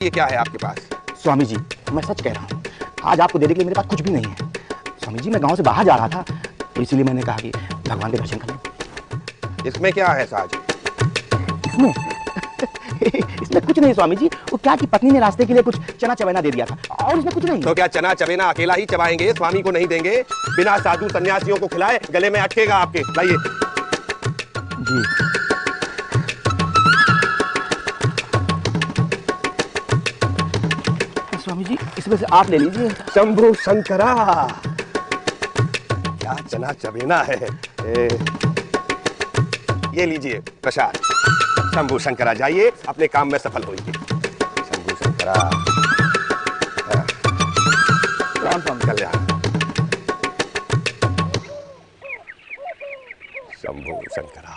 ये क्या है आपके पास? स्वामी जी, मैं सच कह रहा हूँ, आज आपको देने के लिए मेरे पास कुछ भी नहीं है। स्वामी जी, मैं गांव से बाहर जा रहा था, तो इसीलिए मैंने कहा कि भगवान के दर्शन कर लूं। इसमें क्या है साज? इसमें इसमें कुछ नहीं स्वामी जी, वो क्या कि पत्नी ने रास्ते के लिए कुछ चना चबेना दे दिया था, और इसमें कुछ नहीं। तो क्या चना चबेना अकेला ही चबाएंगे, स्वामी को नहीं देंगे? बिना साधु सन्यासियों को खिलाए गले में अटकेगा आपके। लाइए जी। स्वामी जी, इसमें से आप ले लीजिए। शंभु शंकरा, क्या चना चबेना है। ये लीजिए प्रसाद। शंभु शंकरा, जाइए अपने काम में सफल होइए। शंभु शंकरा, कल्याण। शंभु शंकरा।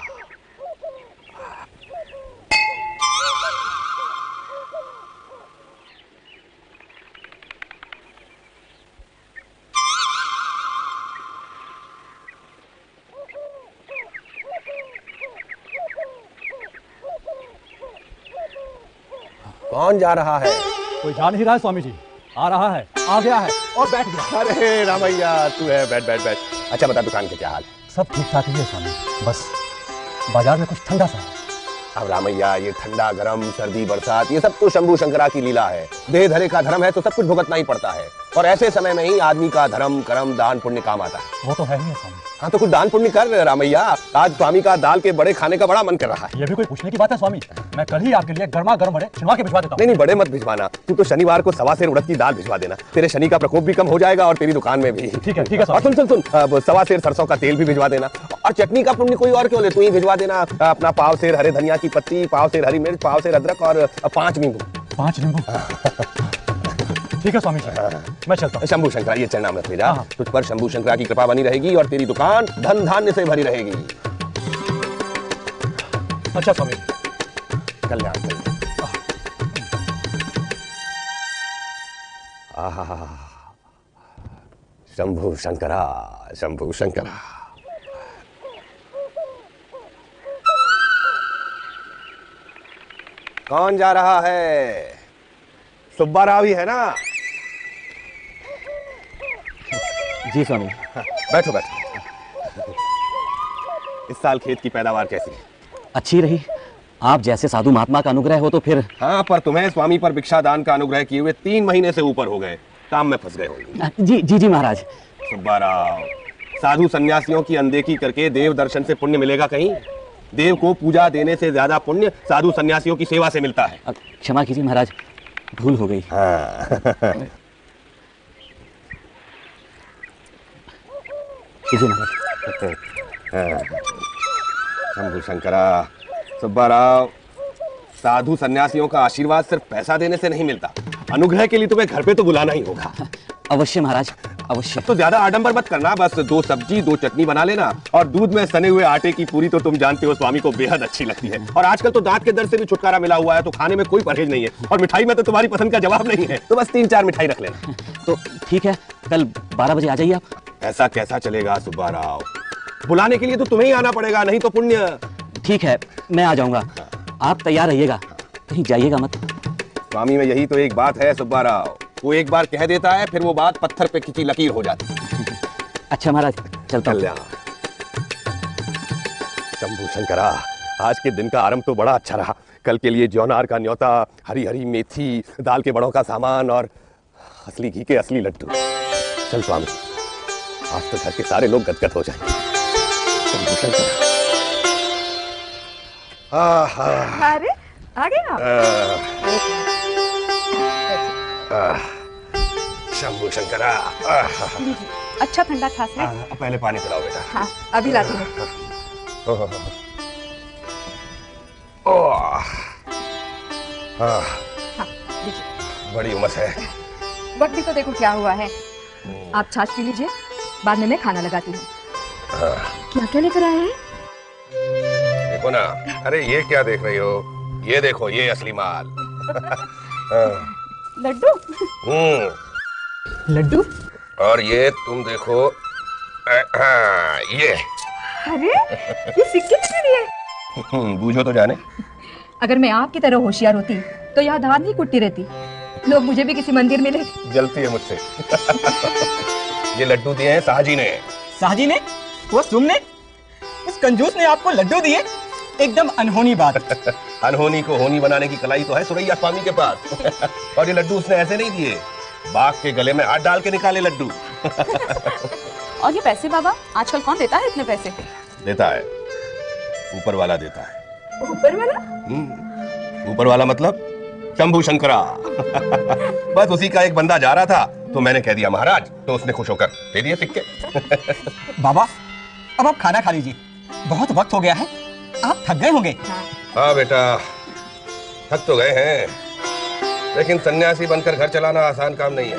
कौन जा रहा है? कोई जा नहीं रहा है स्वामी जी, आ रहा है, आ गया है और बैठ गया। अरे रामैया, तू है, बैठ बैठ बैठ। अच्छा बता, दुकान के क्या हाल है? सब ठीक ठाक ही है स्वामी, बस बाजार में कुछ ठंडा सा है। अब रामैया, ये ठंडा गरम सर्दी बरसात ये सब तो शंभू शंकरा की लीला है। देह धरे का धर्म है तो सब कुछ भुगतना ही पड़ता है, और ऐसे समय में ही आदमी का धर्म कर्म दान पुण्य काम आता है। वो तो है ही है स्वामी। हाँ तो कुछ दान पुण्य कर रामैया। आज स्वामी का दाल के बड़े खाने का बड़ा मन कर रहा है। ये भी कोई पूछने की बात है स्वामी? मैं कल ही आपके लिए गर्मा गर्म बड़े छिलवा के भिजवा देता हूँ। नहीं नहीं, बड़े मत भिजवाना, तू तो शनिवार को सवा सेर उड़द की दाल भिजवा देना। तेरे शनि का प्रकोप भी कम हो जाएगा और तेरी दुकान में भी। ठीक है और सुन सुन सुन, सवा सेर सरसों का तेल भी भिजवा देना। और चटनी का पुण्य कोई और क्यों ले, तू ही भिजवा देना। अपना पाव सेर हरे धनिया की पत्ती, पाव सेर हरी मिर्च, पाव सेर अदरक और 5 नींबू। 5 नींबू? ठीक है स्वामी जी, मैं चलता हूँ। शंभू शंकरा, ये चरणा मत भेजा। तुझ पर शंभू शंकरा की कृपा बनी रहेगी और तेरी दुकान धन धान्य से भरी रहेगी। अच्छा स्वामी जी, कल्याण कल्याण। आहा, शंभू शंकरा, शंभू शंकरा। कौन जा रहा है? सुब्बा राव ही है ना? जी स्वामी। बैठो बैठो। इस साल खेत की पैदावार कैसी है? अच्छी रही। आप जैसे साधु महात्मा का अनुग्रह हो तो फिर। हाँ, पर तुम्हें स्वामी पर भिक्षादान का अनुग्रह किए हुए 3 महीने से ऊपर हो गए, काम में फंस गए हो। जी जी जी महाराज। सुब्बा राव, साधु सन्यासियों की अनदेखी करके देव दर्शन से पुण्य मिलेगा कहीं? देव को पूजा देने से ज्यादा पुण्य साधु सन्यासियों की सेवा से मिलता है। क्षमा कीजिए महाराज, भूल हो गई। हाँ। शंभू शंकरा, सुब्बा राव, साधु सन्यासियों का आशीर्वाद सिर्फ पैसा देने से नहीं मिलता, अनुग्रह के लिए तुम्हें घर पे तो बुलाना ही होगा। अवश्य महाराज, अवश्य। तो ज्यादा आडंबर मत करना, बस 2 सब्जी 2 चटनी बना लेना, और दूध में सने हुए आटे की पूरी तो तुम जानते हो स्वामी को बेहद अच्छी लगती है। और आजकल तो दांत के दर्द से भी छुटकारा मिला हुआ है, तो खाने में कोई परहेज नहीं है, और मिठाई में तो तुम्हारी पसंद का जवाब नहीं है, तो बस 3-4 मिठाई रख लेना। तो ठीक है, कल 12 बजे आ जाइए आप। ऐसा कैसा चलेगा सुब्बा राव? बुलाने के लिए तो तुम्हें ही आना पड़ेगा, नहीं तो पुण्य। ठीक है, मैं आ जाऊंगा, आप तैयार रहिएगा, कहीं जाइएगा मत। स्वामी में यही तो एक बात है सुब्बा राव, वो एक बार कह देता है, फिर वो बात पत्थर पे खिंची लकीर हो जाती है। अच्छा महाराज, चलता हूं। कल्याण। शंभू शंकरा, आज के दिन का आरंभ तो बड़ा अच्छा रहा। कल के लिए ज्योनार का न्योता, हरी हरी मेथी, दाल के बड़ों का सामान और असली घी के असली लड्डू। चल स्वामी, आज तो घर के सारे लोग गदगद हो जाएंगे। शंभू शंकरा। अरे आ गए आप? शंभू शंकरा। अच्छा ठंडा खास है। पहले पानी पिलाओ बेटा। हाँ, अभी लाती हूँ। हाँ, लीजिए। बड़ी उमस है। वक्त भी तो देखो क्या हुआ है। आप छाछ पी लीजिए, बाद में मैं खाना लगाती हूँ। क्या क्या लेकर आए हैं? देखो ना, अरे ये क्या देख रही हो? ये देखो, ये असली माल। लड्डू? लड्डू? और ये तुम देखो, ये। अरे ये सिक्के कितने दिए? बूझो तो जाने। अगर मैं आपकी तरह होशियार होती तो यहाँ धान नहीं कुटती रहती, लोग मुझे भी किसी मंदिर में ले। जलती है मुझसे। ये लड्डू दिए हैं साहजी ने। साहजी ने? वो तुमने? इस कंजूस ने आपको लड्डू दिए? एकदम अनहोनी बात। अनहोनी को होनी बनाने की कलाई तो है सुरैया स्वामी के पास। और ये लड्डू उसने ऐसे नहीं दिए, बाघ के गले में हाथ डाल के निकाले लड्डू। और ये पैसे बाबा, आजकल कौन देता है इतने पैसे? देता है, ऊपर वाला देता है। ऊपर वाला? ऊपर वाला मतलब शंभू शंकरा। बस उसी का एक बंदा जा रहा था तो मैंने कह दिया महाराज, तो उसने खुश होकर दे दिए सिक्के। बाबा, अब आप खाना खा लीजिए, बहुत वक्त हो गया है, आप थक गए होंगे। हाँ बेटा, थक तो गए हैं, लेकिन सन्यासी बनकर घर चलाना आसान काम नहीं है।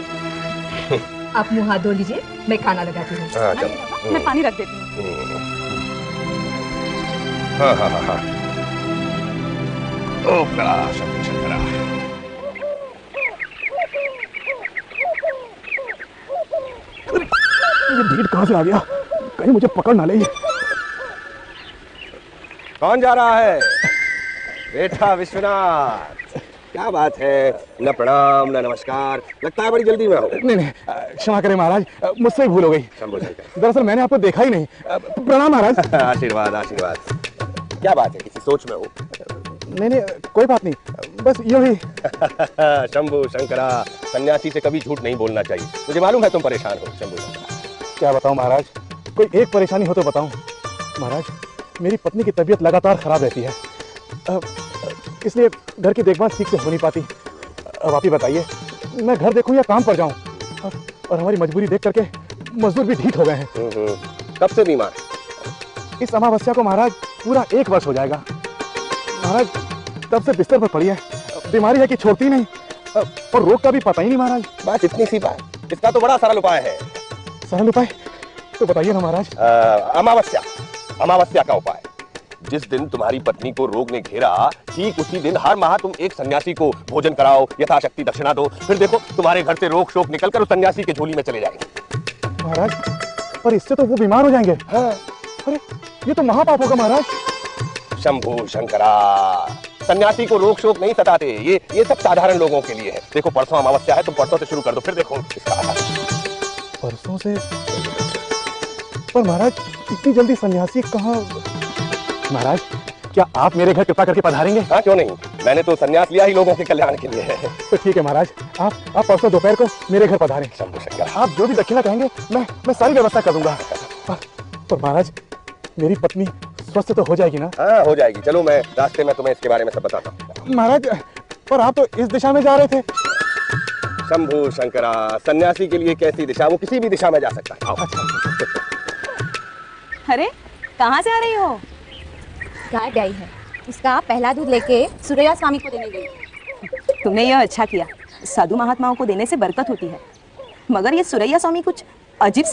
आप मुंह हाथ धो लीजिए, मैं खाना लगाती हूँ। हाँ चलो। मैं पानी रख देती हूँ। हाँ हाँ हाँ हाँ। ओ प्रभु शंभू शंकरा। ये भीड़ कहाँ से आ गया, कहीं मुझे पकड़ ना ले। कौन जा रहा है? बेटा विश्वनाथ। क्या बात है, न प्रणाम न नमस्कार, लगता है बड़ी जल्दी में हो। नहीं नहीं, क्षमा करें महाराज, मुझसे ही भूल हो गई। शंभू शंकर। दरअसल मैंने आपको देखा ही नहीं। प्रणाम महाराज। आशीर्वाद आशीर्वाद। क्या बात है, किसी सोच में हो? नहीं नहीं, कोई बात नहीं, बस यूं ही। शंभू शंकरा, सन्यासी से कभी झूठ नहीं बोलना चाहिए। मुझे मालूम है तुम परेशान हो शंभू शंकरा। क्या बताऊं महाराज, कोई एक परेशानी हो तो बताऊं। महाराज, मेरी पत्नी की तबीयत लगातार खराब रहती है, इसलिए घर की देखभाल ठीक से हो नहीं पाती। अब आप ही बताइए, मैं घर देखूं या काम पर जाऊं? और हमारी मजबूरी देख करके मजदूर भी ढीठ हो गए हैं। कब से बीमार? इस अमावस्या को महाराज पूरा 1 वर्ष हो जाएगा। महाराज तब से बिस्तर पर पड़ी है, बीमारी है कि छोड़ती नहीं, और रोग का भी पता ही नहीं महाराज। बात इतनी सी बात, इसका तो बड़ा सरल उपाय है। सरल उपाय तो बताइए ना महाराज। अमावस्या, अमावस्या का उपाय। जिस दिन तुम्हारी पत्नी को रोग ने घेरा, ठीक उसी दिन हर माह तुम एक सन्यासी को भोजन कराओ, यथाशक्ति दक्षिणा दो, फिर देखो तुम्हारे घर से रोग शोक निकलकर उस सन्यासी के झोली में चले जाएंगे। महाराज, पर इससे तो वो बीमार हो जाएंगे। हाँ। अरे ये तो महापाप होगा महाराज। शंभू शंकरा, सन्यासी को रोग शोक नहीं सताते, ये सब साधारण लोगों के लिए है। देखो परसों अमावस्या है, तुम परसों से शुरू कर दो, फिर देखो इसका असर। परसों से? पर महाराज इतनी जल्दी सन्यासी कहाँ? महाराज, क्या आप मेरे घर कृपा करके पधारेंगे? हाँ क्यों नहीं, मैंने तो सन्यास लिया ही लोगों के कल्याण के लिए है। तो ठीक है महाराज, आप परसों दोपहर को मेरे घर पधारें। शंभू शंकर, आप जो भी दक्षिणा कहेंगे मैं सारी व्यवस्था कर दूंगा। पर महाराज, मेरी पत्नी स्वस्थ तो हो जाएगी ना? हाँ हो जाएगी। चलो मैं रास्ते में तुम्हें इसके बारे में सब बताता हूँ। महाराज, पर आप तो इस दिशा में जा रहे थे। शंभू शंकरा, सन्यासी के लिए कैसी दिशा, वो किसी भी दिशा में जा सकता है। आओ। अरे कहाँ से आ रही हो? गाय ब्याई है, उसका पहला दूध लेके सुरैया स्वामी को देने गई। तुमने यह अच्छा किया, साधु महात्माओं को देने से बरकत होती है। मगर ये सुरैया स्वामी कुछ अजीब से